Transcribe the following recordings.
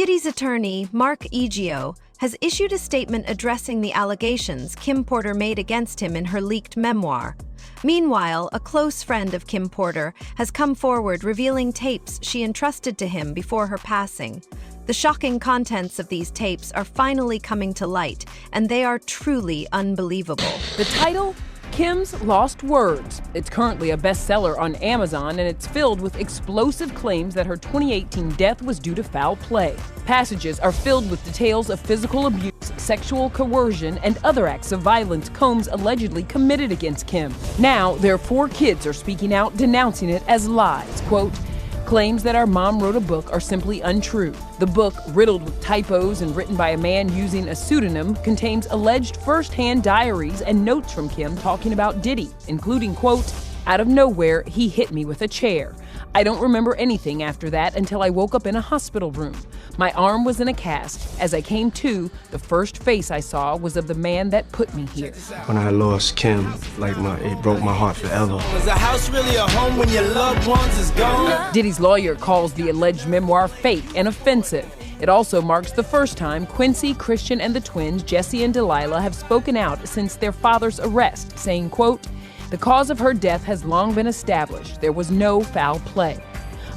Diddy's attorney, Mark Egio, has issued a statement addressing the allegations Kim Porter made against him in her leaked memoir. Meanwhile, a close friend of Kim Porter has come forward revealing tapes she entrusted to him before her passing. The shocking contents of these tapes are finally coming to light, and they are truly unbelievable. The title? Kim's Lost Words. It's currently a bestseller on Amazon, and it's filled with explosive claims that her 2018 death was due to foul play. Passages are filled with details of physical abuse, sexual coercion, and other acts of violence Combs allegedly committed against Kim. Now, their 4 kids are speaking out, denouncing it as lies. Quote, "Claims that our mom wrote a book are simply untrue. The book, riddled with typos and written by a man using a pseudonym, contains alleged first-hand diaries and notes from Kim talking about Diddy, including, quote, 'Out of nowhere, he hit me with a chair. I don't remember anything after that until I woke up in a hospital room. My arm was in a cast. As I came to, the first face I saw was of the man that put me here.'" When I lost Kim, it broke my heart forever. Was a house really a home when your loved ones is gone? Diddy's lawyer calls the alleged memoir fake and offensive. It also marks the first time Quincy, Christian, and the twins, Jesse and Delilah, have spoken out since their father's arrest, saying, quote, "The cause of her death has long been established. There was no foul play."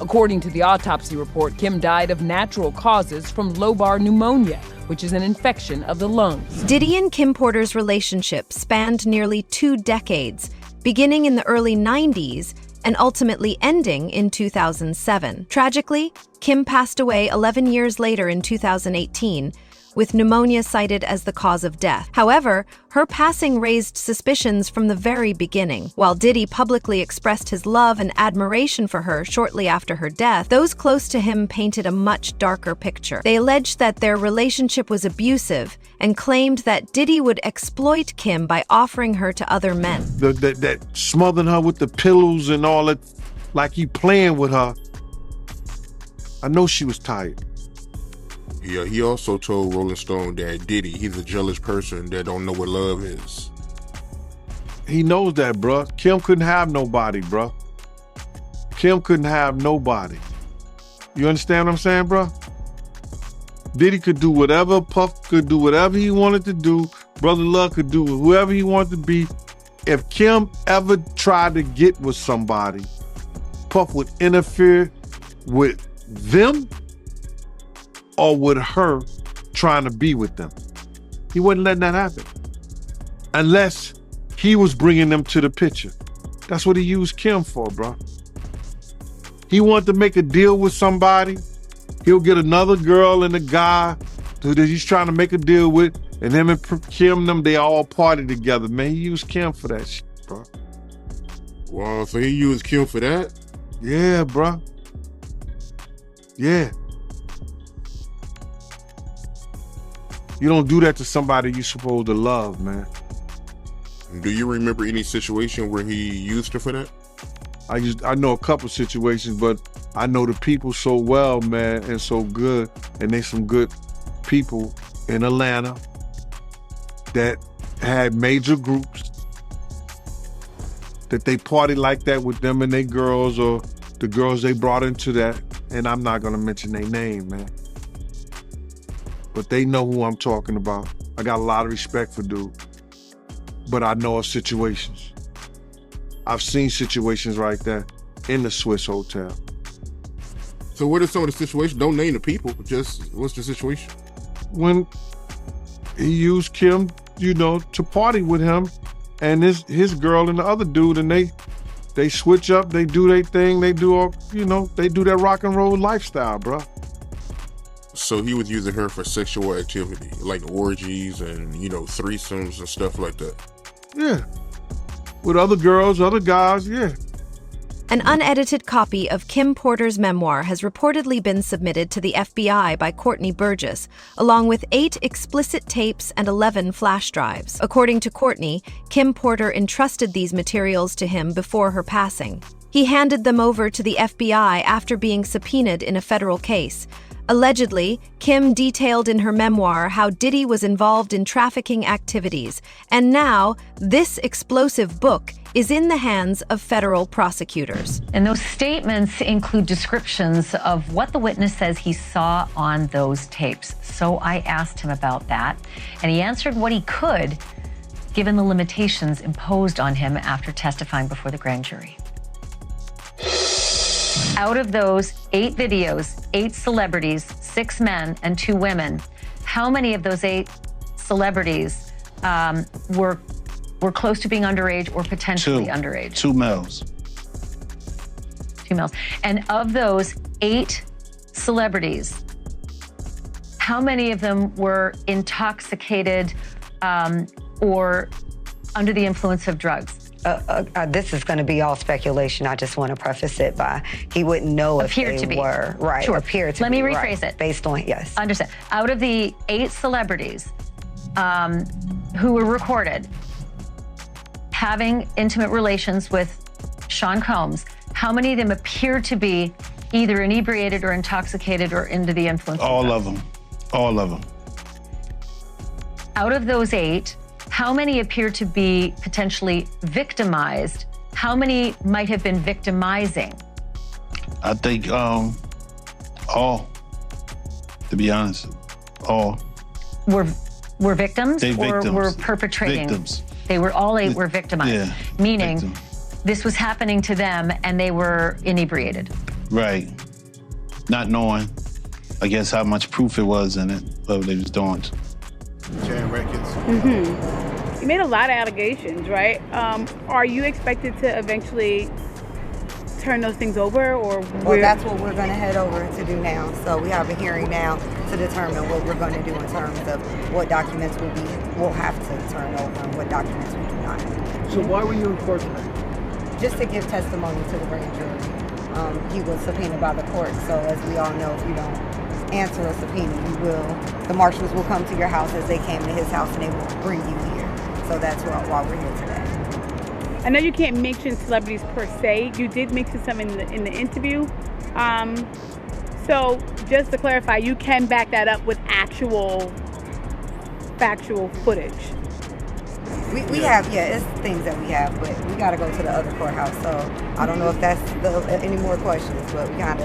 According to the autopsy report, Kim died of natural causes from lobar pneumonia, which is an infection of the lungs. Diddy and Kim Porter's relationship spanned nearly 2 decades, beginning in the early 90s and ultimately ending in 2007. Tragically, Kim passed away 11 years later in 2018, with pneumonia cited as the cause of death. However, her passing raised suspicions from the very beginning. While Diddy publicly expressed his love and admiration for her shortly after her death, those close to him painted a much darker picture. They alleged that their relationship was abusive and claimed that Diddy would exploit Kim by offering her to other men. That smothering her with the pillows and all that, like he playing with her. I know she was tired. Yeah, he also told Rolling Stone that Diddy, he's a jealous person that don't know what love is. He knows that, bruh. Kim couldn't have nobody, bruh. Kim couldn't have nobody. You understand what I'm saying, bruh? Diddy could do whatever, Puff could do whatever he wanted to do, Brother Love could do whoever he wanted to be. If Kim ever tried to get with somebody, Puff would interfere with them or with her trying to be with them. He wasn't letting that happen. Unless he was bringing them to the picture. That's what he used Kim for, bro. He wanted to make a deal with somebody. He'll get another girl and a guy that he's trying to make a deal with, and him and Kim, they all party together, man. He used Kim for that shit, bro. Wow, so he used Kim for that? Yeah, bro. Yeah. You don't do that to somebody you're supposed to love, man. Do you remember any situation where he used her for that? I know a couple situations, but I know the people so well, man, and so good, and they some good people in Atlanta that had major groups that they party like that with them and their girls, or the girls they brought into that, and I'm not gonna mention their name, man. But they know who I'm talking about. I got a lot of respect for dude. But I know of situations. I've seen situations like that in the Swiss Hotel. So what are some of the situations? Don't name the people, just what's the situation? When he used Kim, to party with him and his girl and the other dude, and they switch up, they do their thing, they do all, they do that rock and roll lifestyle, bro. So he was using her for sexual activity, like orgies and, threesomes and stuff like that. Yeah. With other girls, other guys, yeah. An unedited copy of Kim Porter's memoir has reportedly been submitted to the FBI by Courtney Burgess, along with 8 explicit tapes and 11 flash drives. According to Courtney, Kim Porter entrusted these materials to him before her passing. He handed them over to the FBI after being subpoenaed in a federal case. Allegedly, Kim detailed in her memoir how Diddy was involved in trafficking activities, and now this explosive book is in the hands of federal prosecutors. And those statements include descriptions of what the witness says he saw on those tapes. So I asked him about that, and he answered what he could, given the limitations imposed on him after testifying before the grand jury. Out of those 8 videos, 8 celebrities, 6 men and 2 women, how many of those 8 celebrities were close to being underage or potentially underage? 2 males. 2 males. And of those 8 celebrities, how many of them were intoxicated or under the influence of drugs? This is going to be all speculation. I just want to preface it by he wouldn't know if they were. Right. Sure. Appear to Let be. me rephrase it. Based on, yes. Understand. Out of the 8 celebrities who were recorded having intimate relations with Sean Combs, how many of them appear to be either inebriated or intoxicated or under the influence? All of them. All of them. Out of those 8, how many appear to be potentially victimized? How many might have been victimizing? I think all, to be honest, all. Were victims They or victims. were perpetrating? Victims. They were all 8 were victimized. Yeah. Meaning Victim. this was happening to them and they were inebriated. Right. Not knowing, I guess, how much proof it was in it, what they was doing. Sharing records. You made a lot of allegations, right? Are you expected to eventually turn those things over, or? Well, that's what we're going to head over to do now. So we have a hearing now to determine what we're going to do in terms of what documents we'll have to turn over and what documents we do not. So why were you in court tonight? Just to give testimony to the grand jury. He was subpoenaed by the court, so as we all know, if you don't answer a subpoena, the marshals will come to your house as they came to his house and they will bring you here. So that's why we're here today. I know you can't mention celebrities per se. You did mention some in the interview. So just to clarify, you can back that up with actual factual footage. We have, it's things that we have, but we got to go to the other courthouse. So I don't know if that's any more questions, but we got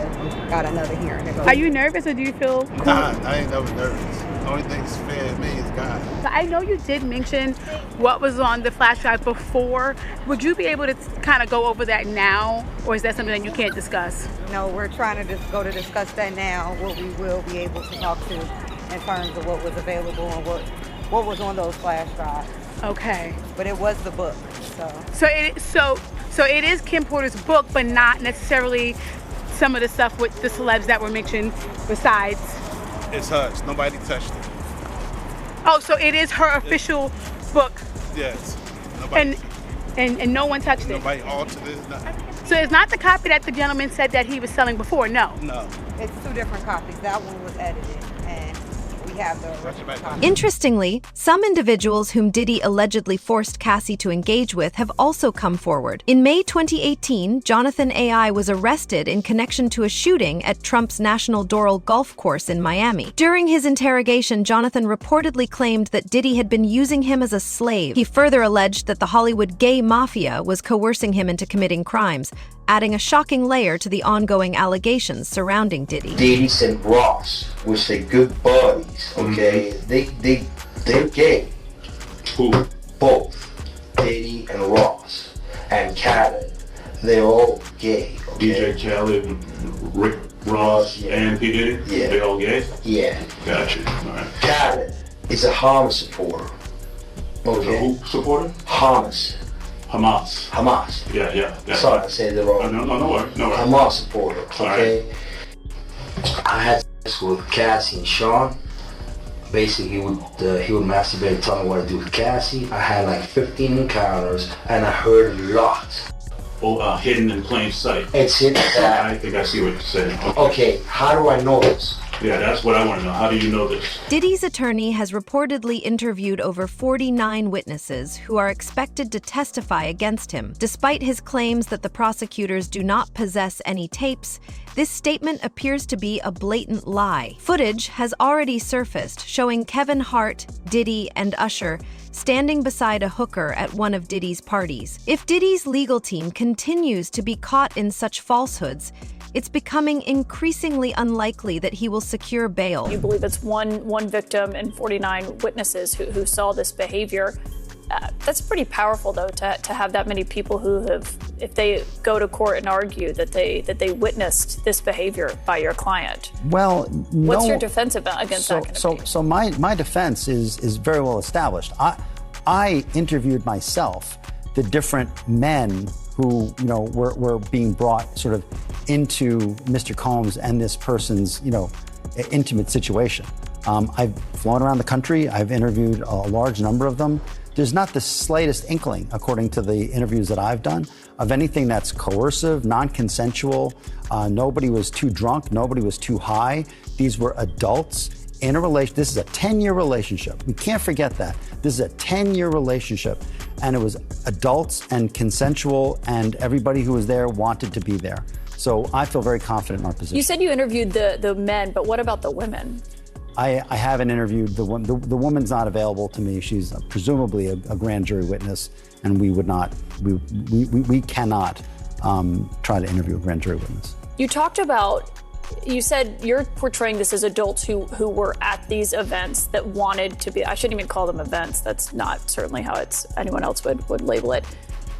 another hearing to go. Are you nervous or do you feel cool? Nah, I ain't never nervous. The only thing that's fair to me is God. So I know you did mention what was on the flash drive before. Would you be able to kind of go over that now, or is that something that you can't discuss? No, we're trying to just go to discuss that now, what we will be able to talk to in terms of what was available and what was on those flash drives. Okay. But it was the book, so. So it is Kim Porter's book, but not necessarily some of the stuff with the celebs that were mentioned besides. It's hers. Nobody touched it. Oh, so it is her official book. Yes. Nobody. And no one touched it. Nobody altered it. Nothing. So it's not the copy that the gentleman said that he was selling before. No. No. It's 2 different copies. That one was edited, and we have the original copy. Interestingly, some individuals whom Diddy allegedly forced Cassie to engage with have also come forward. In May 2018, Jonathan AI was arrested in connection to a shooting at Trump's National Doral Golf Course in Miami. During his interrogation, Jonathan reportedly claimed that Diddy had been using him as a slave. He further alleged that the Hollywood gay mafia was coercing him into committing crimes, adding a shocking layer to the ongoing allegations surrounding Diddy. Diddy and Ross, which they good buddies, okay? They're gay. Who? Both. Diddy and Ross. And Khaled. They're all gay, okay? DJ Khaled, Rick Ross, and P. Diddy? Yeah. They all gay? Yeah. Gotcha. All right. Khaled is a Hamas supporter. Okay? Who supporter? Hamas. Hamas. Yeah. Sorry, I said it wrong. No worry. Hamas supporter, okay? Right. I had sex with Cassie and Sean. Basically, he would masturbate and tell me what to do with Cassie. I had like 15 encounters, and I heard a lot. Hidden in plain sight. It's hidden. I think I see what you're saying. Okay, how do I know this? Yeah, that's what I want to know. How do you know this? Diddy's attorney has reportedly interviewed over 49 witnesses who are expected to testify against him. Despite his claims that the prosecutors do not possess any tapes, this statement appears to be a blatant lie. Footage has already surfaced showing Kevin Hart, Diddy, and Usher standing beside a hooker at one of Diddy's parties. If Diddy's legal team continues to be caught in such falsehoods, it's becoming increasingly unlikely that he will secure bail. You believe it's one victim and 49 witnesses who saw this behavior. That's pretty powerful, though, to have that many people who have, if they go to court and argue that they witnessed this behavior by your client. Well, no. What's your defense against that kind of case? So my defense is very well established. I interviewed myself the different men who were being brought sort of into Mr. Combs and this person's intimate situation. I've flown around the country. I've interviewed a large number of them. There's not the slightest inkling, according to the interviews that I've done, of anything that's coercive, non-consensual. Nobody was too drunk. Nobody was too high. These were adults in a relationship. This is a 10-year relationship. We can't forget that. This is a 10-year relationship, and it was adults and consensual, and everybody who was there wanted to be there. So I feel very confident in our position. You said you interviewed the men, but what about the women? I haven't interviewed the woman. The woman's not available to me. She's presumably a grand jury witness, and we would not. We cannot try to interview a grand jury witness. You talked about. You said you're portraying this as adults who were at these events that wanted to be. I shouldn't even call them events. That's not certainly how anyone else would label it,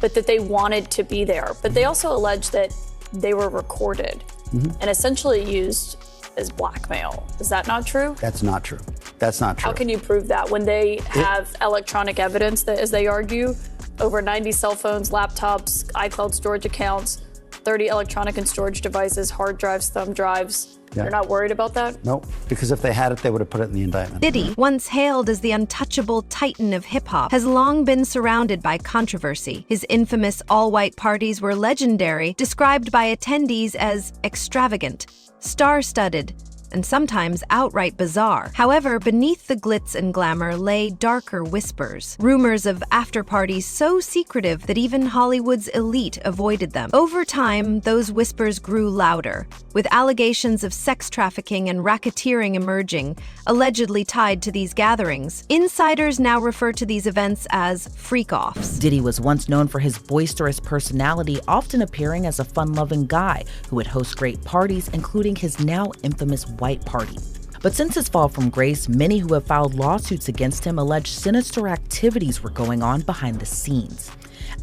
but that they wanted to be there. But they also allege that they were recorded and essentially used as blackmail. Is that not true? That's not true. That's not true. How can you prove that when they have electronic evidence that, as they argue, over 90 cell phones, laptops, iCloud storage accounts, 30 electronic and storage devices, hard drives, thumb drives? Yeah. You're not worried about that? No, because if they had it, they would have put it in the indictment. Diddy, once hailed as the untouchable titan of hip-hop, has long been surrounded by controversy. His infamous all-white parties were legendary, described by attendees as extravagant, star-studded, and sometimes outright bizarre. However, beneath the glitz and glamour lay darker whispers, rumors of after-parties so secretive that even Hollywood's elite avoided them. Over time, those whispers grew louder, with allegations of sex trafficking and racketeering emerging, allegedly tied to these gatherings. Insiders now refer to these events as freak-offs. Diddy was once known for his boisterous personality, often appearing as a fun-loving guy who would host great parties, including his now infamous White Party. But since his fall from grace, many who have filed lawsuits against him allege sinister activities were going on behind the scenes.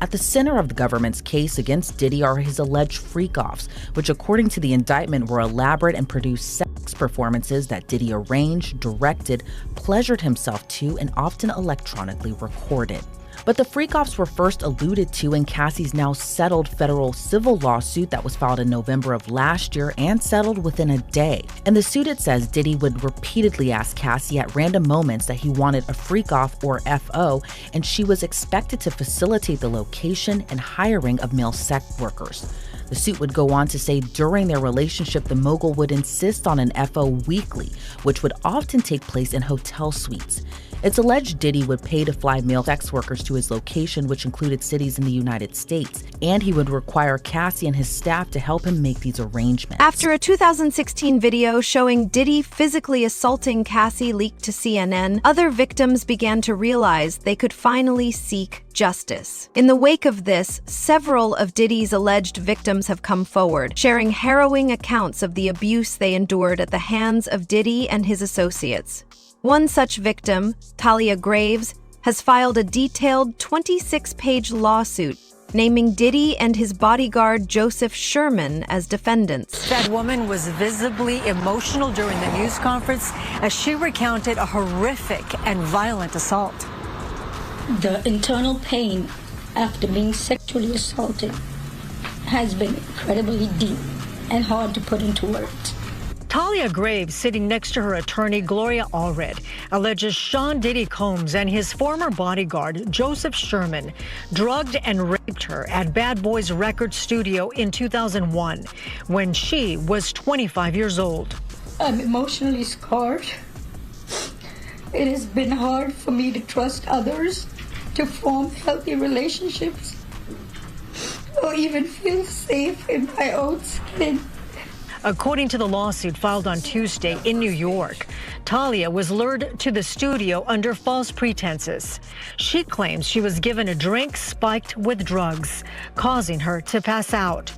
At the center of the government's case against Diddy are his alleged freak-offs, which according to the indictment were elaborate and produced sex performances that Diddy arranged, directed, pleasured himself to, and often electronically recorded. But the freak-offs were first alluded to in Cassie's now settled federal civil lawsuit that was filed in November of last year and settled within a day. In the suit, it says Diddy would repeatedly ask Cassie at random moments that he wanted a freak-off or FO, and she was expected to facilitate the location and hiring of male sex workers. The suit would go on to say during their relationship, the mogul would insist on an FO weekly, which would often take place in hotel suites. It's alleged Diddy would pay to fly male sex workers to his location, which included cities in the United States, and he would require Cassie and his staff to help him make these arrangements. After a 2016 video showing Diddy physically assaulting Cassie leaked to CNN, other victims began to realize they could finally seek justice. In the wake of this, several of Diddy's alleged victims have come forward, sharing harrowing accounts of the abuse they endured at the hands of Diddy and his associates. One such victim, Talia Graves, has filed a detailed 26-page lawsuit naming Diddy and his bodyguard Joseph Sherman as defendants. That woman was visibly emotional during the news conference as she recounted a horrific and violent assault. The internal pain after being sexually assaulted has been incredibly deep and hard to put into words. Talia Graves, sitting next to her attorney, Gloria Allred, alleges Sean Diddy Combs and his former bodyguard, Joseph Sherman, drugged and raped her at Bad Boys Record Studio in 2001, when she was 25 years old. I'm emotionally scarred. It has been hard for me to trust others, to form healthy relationships, or even feel safe in my own skin. According to the lawsuit filed on Tuesday in New York, Talia was lured to the studio under false pretenses. She claims she was given a drink spiked with drugs, causing her to pass out.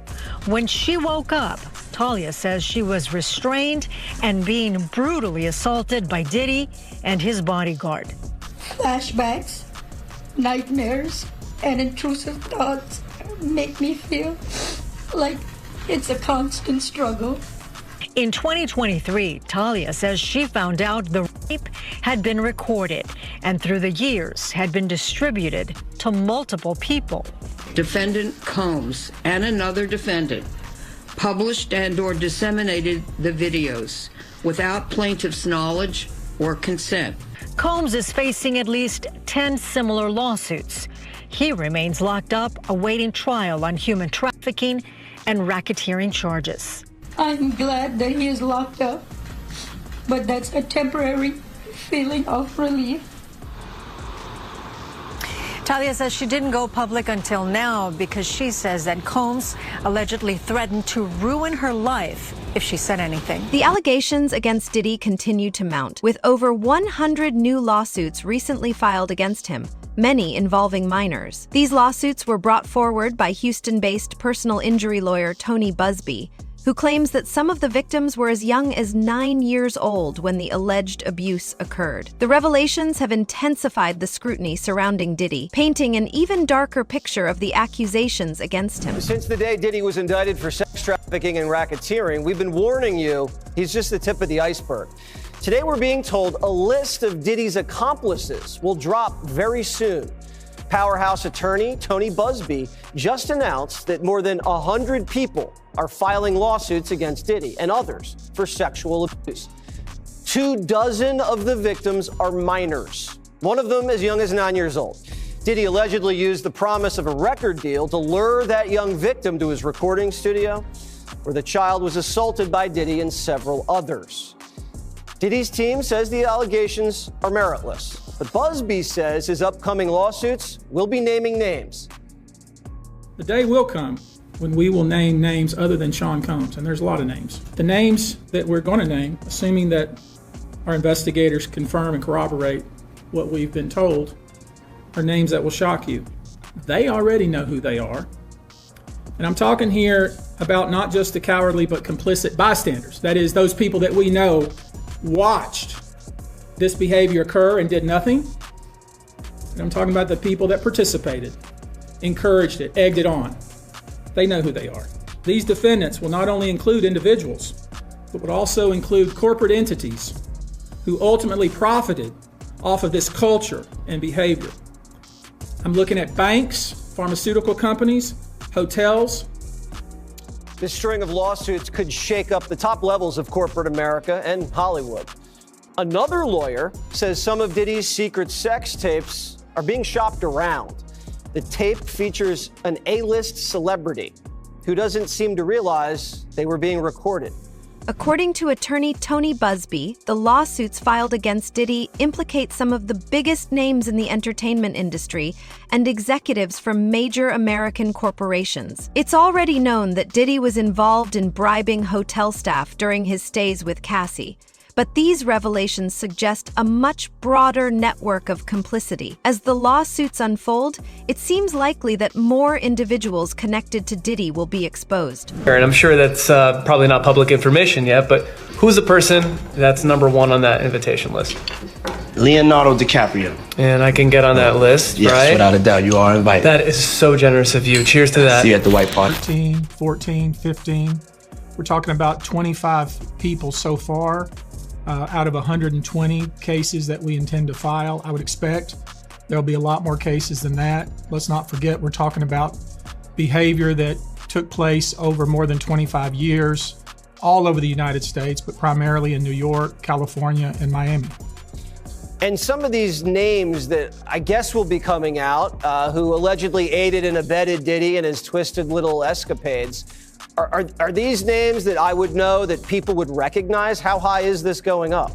When she woke up, Talia says she was restrained and being brutally assaulted by Diddy and his bodyguard. Flashbacks, nightmares, and intrusive thoughts make me feel like it's a constant struggle. In 2023, Talia says she found out the rape had been recorded and through the years had been distributed to multiple people. Defendant Combs and another defendant published and/or disseminated the videos without plaintiff's knowledge or consent. Combs is facing at least 10 similar lawsuits. He remains locked up awaiting trial on human trafficking and racketeering charges. I'm glad that he is locked up, but that's a temporary feeling of relief. Talia says she didn't go public until now because she says that Combs allegedly threatened to ruin her life if she said anything. The allegations against Diddy continue to mount, with over 100 new lawsuits recently filed against him, many involving minors. These lawsuits were brought forward by Houston-based personal injury lawyer Tony Busby, who claims that some of the victims were as young as 9 years old when the alleged abuse occurred. The revelations have intensified the scrutiny surrounding Diddy, painting an even darker picture of the accusations against him. Since the day Diddy was indicted for sex trafficking and racketeering, we've been warning you, he's just the tip of the iceberg. Today we're being told a list of Diddy's accomplices will drop very soon. Powerhouse attorney Tony Busby just announced that more than 100 people are filing lawsuits against Diddy and others for sexual abuse. 24 of the victims are minors, one of them as young as 9 years old. Diddy allegedly used the promise of a record deal to lure that young victim to his recording studio, where the child was assaulted by Diddy and several others. Diddy's team says the allegations are meritless, but Busby says his upcoming lawsuits will be naming names. The day will come when we will name names other than Sean Combs, and there's a lot of names. The names that we're going to name, assuming that our investigators confirm and corroborate what we've been told, are names that will shock you. They already know who they are. And I'm talking here about not just the cowardly but complicit bystanders. That is, those people that we know watched this behavior occur and did nothing. And I'm talking about the people that participated, encouraged it, egged it on. They know who they are. These defendants will not only include individuals, but would also include corporate entities who ultimately profited off of this culture and behavior. I'm looking at banks, pharmaceutical companies, hotels. This string of lawsuits could shake up the top levels of corporate America and Hollywood. Another lawyer says some of Diddy's secret sex tapes are being shopped around. The tape features an A-list celebrity who doesn't seem to realize they were being recorded. According to attorney Tony Busby, the lawsuits filed against Diddy implicate some of the biggest names in the entertainment industry and executives from major American corporations. It's already known that Diddy was involved in bribing hotel staff during his stays with Cassie. But these revelations suggest a much broader network of complicity. As the lawsuits unfold, it seems likely that more individuals connected to Diddy will be exposed. And I'm sure that's probably not public information yet, but who's the person that's number one on that invitation list? Leonardo DiCaprio. And I can get on that list, yes, right? Without a doubt, you are invited. That is so generous of you. Cheers to that. See you at the White Party. 13, 14, 15. We're talking about 25 people so far. Out of 120 cases that we intend to file, I would expect there'll be a lot more cases than that. Let's not forget, we're talking about behavior that took place over more than 25 years, all over the United States, but primarily in New York, California, and Miami. And some of these names that I guess will be coming out, who allegedly aided and abetted Diddy and his twisted little escapades, Are these names that I would know that people would recognize? How high is this going up?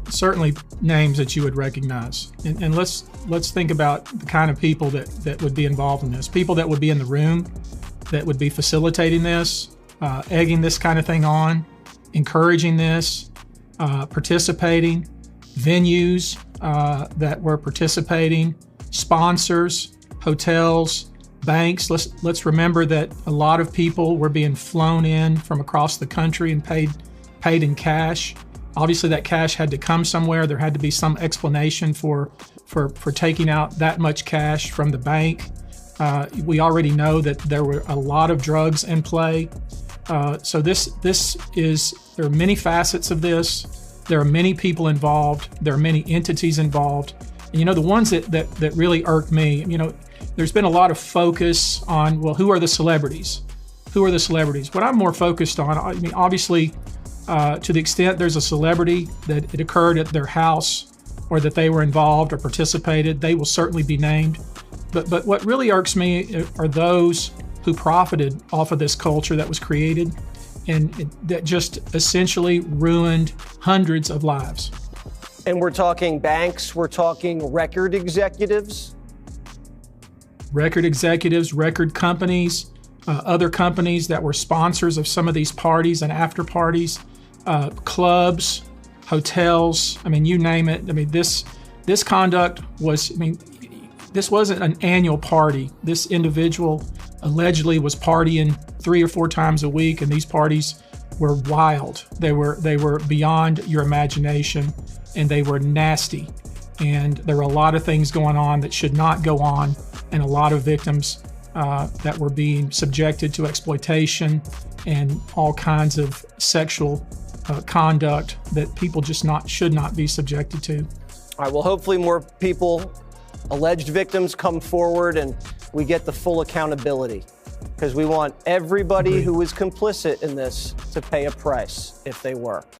Certainly names that you would recognize. And let's think about the kind of people that would be involved in this. People that would be in the room, that would be facilitating this, egging this kind of thing on, encouraging this, participating, venues that were participating, sponsors, hotels, banks. Let's remember that a lot of people were being flown in from across the country and paid in cash. Obviously, that cash had to come somewhere. There had to be some explanation for taking out that much cash from the bank. We already know that there were a lot of drugs in play. So there are many facets of this. There are many people involved. There are many entities involved. And the ones that really irk me, there's been a lot of focus on, well, who are the celebrities? Who are the celebrities? What I'm more focused on, obviously, to the extent there's a celebrity that it occurred at their house or that they were involved or participated, they will certainly be named. But what really irks me are those who profited off of this culture that was created and that just essentially ruined hundreds of lives. And we're talking banks, we're talking record executives? Record executives, record companies, other companies that were sponsors of some of these parties and after parties, clubs, hotels, you name it. This conduct was, this wasn't an annual party. This individual allegedly was partying 3 or 4 times a week, and these parties were wild. They were beyond your imagination, and they were nasty. And there were a lot of things going on that should not go on, and a lot of victims that were being subjected to exploitation and all kinds of sexual conduct that people just should not be subjected to. All right, well, hopefully more people, alleged victims, come forward and we get the full accountability, because we want everybody who is complicit in this to pay a price if they were.